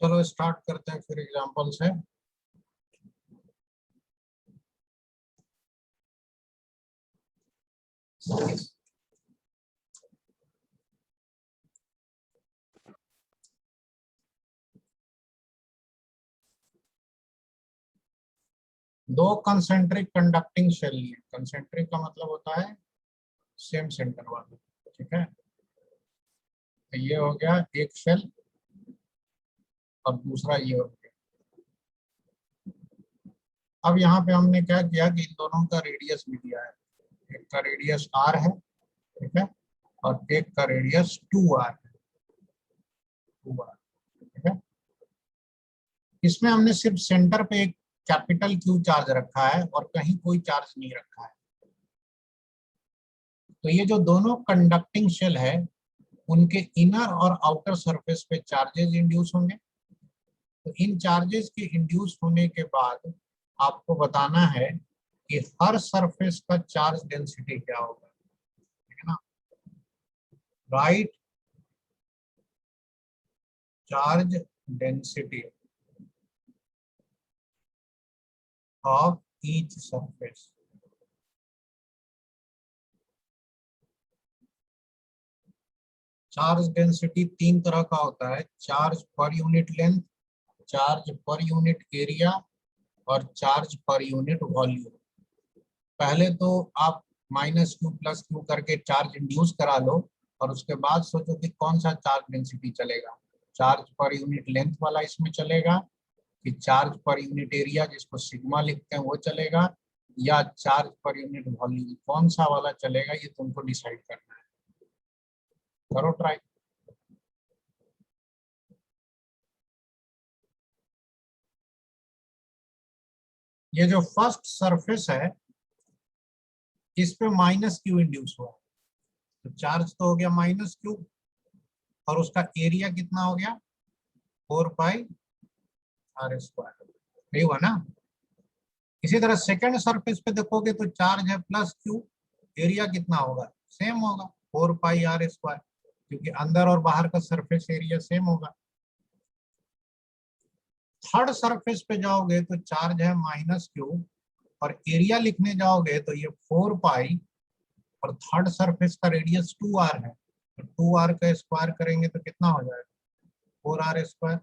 चलो स्टार्ट करते हैं फिर एग्जांपल से। दो कंसेंट्रिक कंडक्टिंग शेल लिए। कंसेंट्रिक का मतलब होता है सेम सेंटर वाले। ठीक है, तो ये हो गया एक शेल और दूसरा ये हो गया। अब यहाँ पे हमने क्या किया कि इन दोनों का रेडियस भी दिया है। एक का रेडियस r है, ठीक है, और एक का रेडियस 2r है। 2r, ठीक है। इसमें हमने सिर्फ सेंटर पे एक कैपिटल Q चार्ज रखा है और कहीं कोई चार्ज नहीं रखा है। तो ये जो दोनों कंडक्टिंग शेल है उनके इनर और आउटर सरफेस पे चार्जेस इंड्यूस होंगे। तो इन चार्जेस के इंड्यूस होने के बाद आपको बताना है कि हर सरफेस का चार्ज डेंसिटी क्या होगा, ठीक है ना। Right charge density of each surface. Charge density तीन तरह का होता है: charge per unit length, charge per unit area और चार्ज पर यूनिट वॉल्यूम। पहले तो आप -q + q करके चार्ज इंड्यूस करा लो और उसके बाद सोचो कि कौन सा चार्ज डेंसिटी चलेगा। चार्ज पर यूनिट लेंथ वाला इसमें चलेगा कि चार्ज पर यूनिट एरिया जिसको सिग्मा लिखते हैं वो चलेगा, या चार्ज पर यूनिट वॉल्यूम, कौन सा वाला चलेगा ये तुमको डिसाइड करना है। करो ट्राई। ये जो फर्स्ट सरफेस है इस पे -q इंड्यूस हुआ, तो चार्ज तो हो गया -q और उसका एरिया कितना हो गया 4πr²। नहीं हुआ ना। इसी तरह सेकंड सरफेस पे देखोगे तो चार्ज है +q, एरिया कितना होगा, सेम होगा 4πr², क्योंकि अंदर और बाहर का सरफेस एरिया सेम होगा। थर्ड सरफेस पे जाओगे तो चार्ज है -q और एरिया लिखने जाओगे तो ये 4π, और थर्ड सरफेस का रेडियस 2r है, तो 2r का स्क्वायर करेंगे तो कितना हो जाएगा 4r²।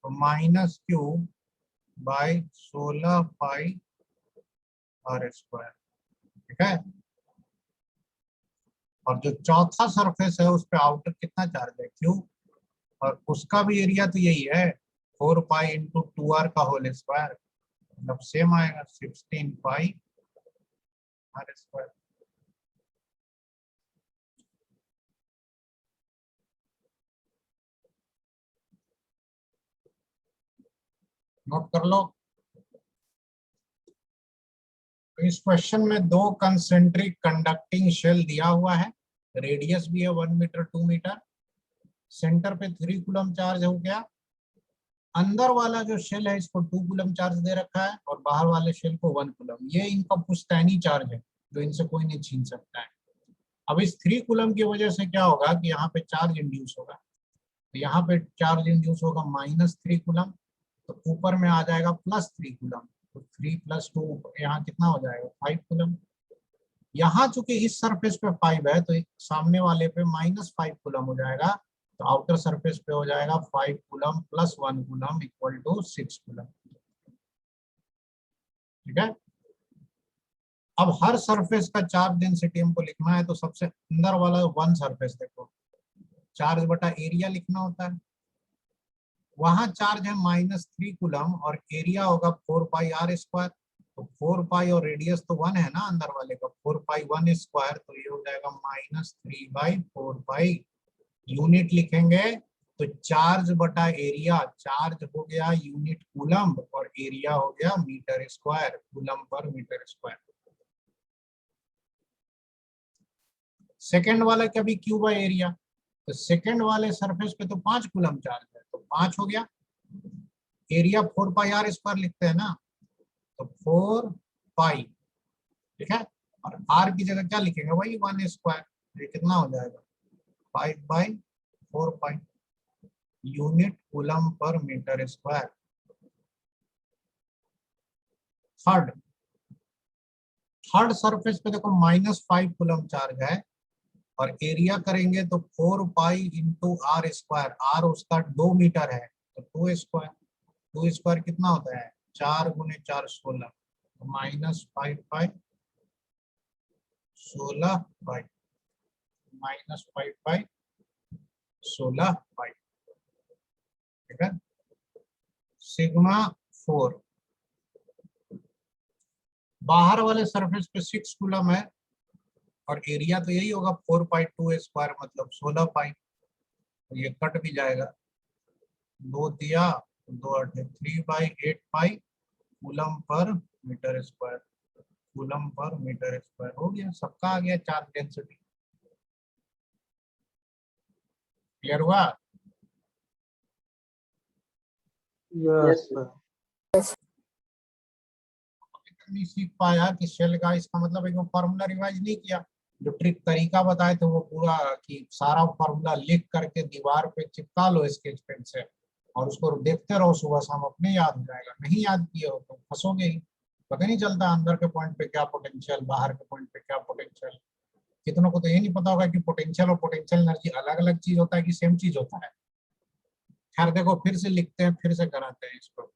तो -q/16πr², ठीक है। और जो चौथा सरफेस है उस पे आउटर कितना चार्ज है q, और उसका भी एरिया तो यही है 4π × 2r का होल स्क्वायर, मतलब सेम आएगा 16πr²। नोट कर लो। तो इस क्वेश्चन में दो कंसेंट्रिक कंडक्टिंग शेल दिया हुआ है, रेडियस भी है 1 मीटर 2 मीटर, सेंटर पे 3 कूलम चार्ज हो गया। अंदर वाला जो शेल है इसको 2 कूलम चार्ज दे रखा है और बाहर वाले शेल को 1 कूलम। ये इनका पुश्तैनी चार्ज है जो इनसे कोई नहीं छीन सकता है। अब इस 3 कूलम की वजह से क्या होगा कि यहाँ पे चार्ज इंड्यूस होगा, तो यहाँ पे चार्ज इंड्यूस होगा -3 कूलम, तो ऊपर में आ जाएगा +3 कूलम, तो 3 + 2 यहाँ कितना हो जाएगा 5 कूलम। यहाँ चूंकि इस सरफेस पे 5 है तो सामने वाले पे -5 कूलम हो जाएगा, तो आउटर सरफेस पे हो जाएगा 5 कूलम + 1 कूलम = 6 कूलम, ठीक है। अब हर सरफेस का चार्ज डेंसिटी हमको लिखना है, तो सबसे अंदर वाला 1 सरफेस देखो, चार्ज बटा एरिया लिखना होता है। वहां चार्ज है -3 कूलम और एरिया होगा 4πr², तो 4π और रेडियस तो 1 है ना अंदर वाले का, 4π1², तो ये हो जाएगा -3/4π। यूनिट लिखेंगे तो चार्ज बटा एरिया, चार्ज हो गया यूनिट कूलम और एरिया हो गया metre square, coulomb per metre square. Second वाला क्या भी Q/एरिया, तो सेकेंड वाले सरफेस पे तो 5 कूलम चार्ज है तो 5 हो गया, एरिया 4πr² लिखते हैं ना, तो 4π, ठीक है। और r की जगह क्या लिखेंगे वही 1², ये कितना हो जाएगा 5/4π। Unit coulomb per metre square. Third surface पे देखो -5 कूलम चार्ज है और एरिया करेंगे तो 4 pi into r square. R उसका 2 मीटर है तो 2 स्क्वायर। 2 स्क्वायर कितना होता है? 4 गुने 4 16, -5 पाई 16 पाई, -5 पाई 16 पाई, ठीक है। सिग्मा 4। बाहर वाले सरफेस पे 6 कूलम है और एरिया तो यही होगा 4 पाई 2 स्क्वायर मतलब 16 पाई। तो ये कट भी जाएगा, 2 दिया 2 8 3 by 8 pi coulomb per metre square. Coulomb per metre square हो गया, सबका आ गया चार्ज डेंसिटी। क्लियर हुआ? यस नहीं सीख पाया कि शेल का इसका मतलब एक फॉर्मूला रिवाइज नहीं किया। जो ट्रिक तरीका बताए थे वो पूरा कि सारा फॉर्मूला लिख करके दीवार पे चिपका लो स्केच पेन से और उसको देखते रहो सुबह शाम, अपने याद हो जाएगा। नहीं याद किए हो तो फंसोगे ही, पता नहीं चलता अंदर के पॉइंट पे क्या पोटेंशियल, बाहर के पॉइंट पे क्या पोटेंशियल। कितनों को तो ये नहीं पता होगा कि पोटेंशियल और पोटेंशियल एनर्जी अलग अलग चीज होता है कि सेम चीज होता है। खैर देखो फिर से लिखते हैं, फिर से कराते हैं इसको।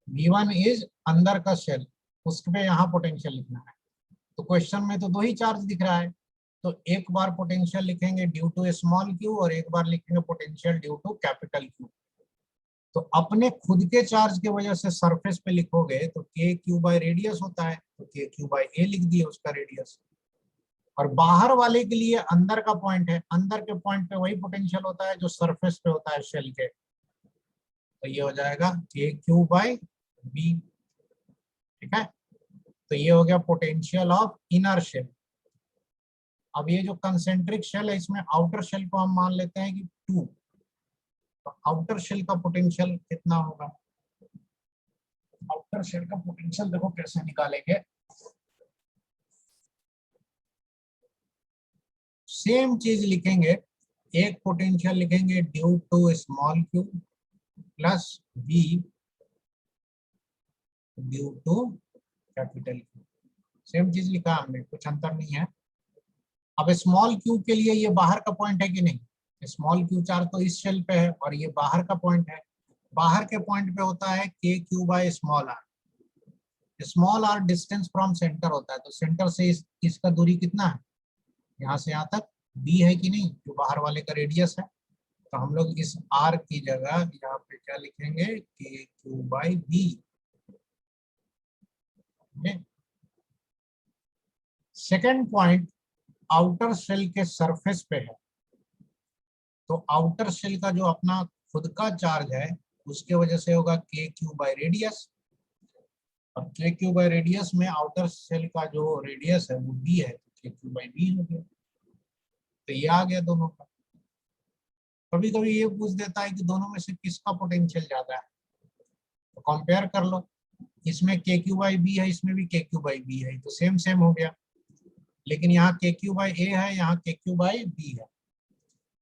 V1 इज अंदर का शेल, उसमें यहाँ पोटेंशियल लिखना है। तो क्वेश्चन में तो 2 ही चार्ज दिख रहा है, तो एक बार पोटेंशियल लिखेंगे ड्यू टू स्मॉल क्यू और एक बार लिखेंगे potential due to capital q. तो अपने खुद के चार्ज की वजह से सरफेस पे लिखोगे तो के क्यू बाई रेडियस होता है, तो के क्यू बाई ए लिख दिए उसका रेडियस। और बाहर वाले के लिए अंदर का पॉइंट है, अंदर के पॉइंट पे वही पोटेंशियल होता है जो सरफेस पे होता है शेल के। तो ये हो जाएगा के क्यू बाई बी, ठीक है। तो ये हो गया पोटेंशियल ऑफ इनर शेल। अब ये जो कंसेंट्रिक शेल है इसमें आउटर शेल को हम मान लेते हैं कि 2। तो आउटर शेल का पोटेंशियल कितना होगा? आउटर शेल का पोटेंशियल देखो कैसे निकालेंगे। सेम चीज लिखेंगे, एक पोटेंशियल लिखेंगे due to small q plus b due to capital q. Same चीज लिखा हमने, कुछ अंतर नहीं है। अब स्मॉल क्यू के लिए ये बाहर का पॉइंट है कि नहीं? स्मॉल क्यू चार्ज तो इस शेल पे है और ये बाहर का पॉइंट है। बाहर के पॉइंट पे होता है k q by small r. Small r distance from centre होता है, तो सेंटर से इसका दूरी कितना है? यहाँ से यहाँ तक बी है कि नहीं, जो बाहर वाले का रेडियस है। तो हम लोग इस आर की जगह यहाँ पे क्या लिखेंगे? K q by b. Second point outer shell के सरफेस पे है, तो आउटर शेल का जो अपना खुद का चार्ज है उसके वजह से होगा के क्यू बाई रेडियस। और के क्यू बाई रेडियस में आउटर शेल का जो रेडियस है वो बी है, तो के क्यू बाई बी हो गया। तो ये आ गया दोनों का। कभी कभी ये पूछ देता है कि दोनों में से किसका पोटेंशियल ज्यादा है, तो कंपेयर कर लो। इसमें के क्यू बाई बी है, इसमें भी के क्यू बाई बी है, तो सेम सेम हो गया। लेकिन यहाँ के क्यू बाई ए है, यहाँ के क्यू बाई बी है।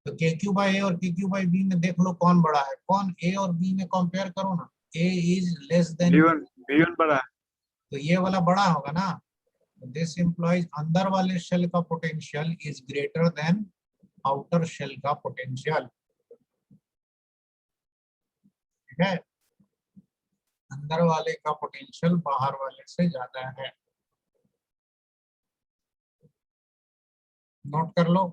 तो के क्यू बाई ए और के क्यू बाई बी में देख लो कौन बड़ा है, कौन ए और बी में कंपेयर करो ना। ए इज लेस देन V1 बड़ा है। तो ये वाला बड़ा होगा ना। दिस इंप्लॉइज अंदर वाले शेल का potential is greater than outer shell का पोटेंशियल, ठीक है। अंदर वाले का पोटेंशियल बाहर वाले से ज्यादा है, नोट कर लो।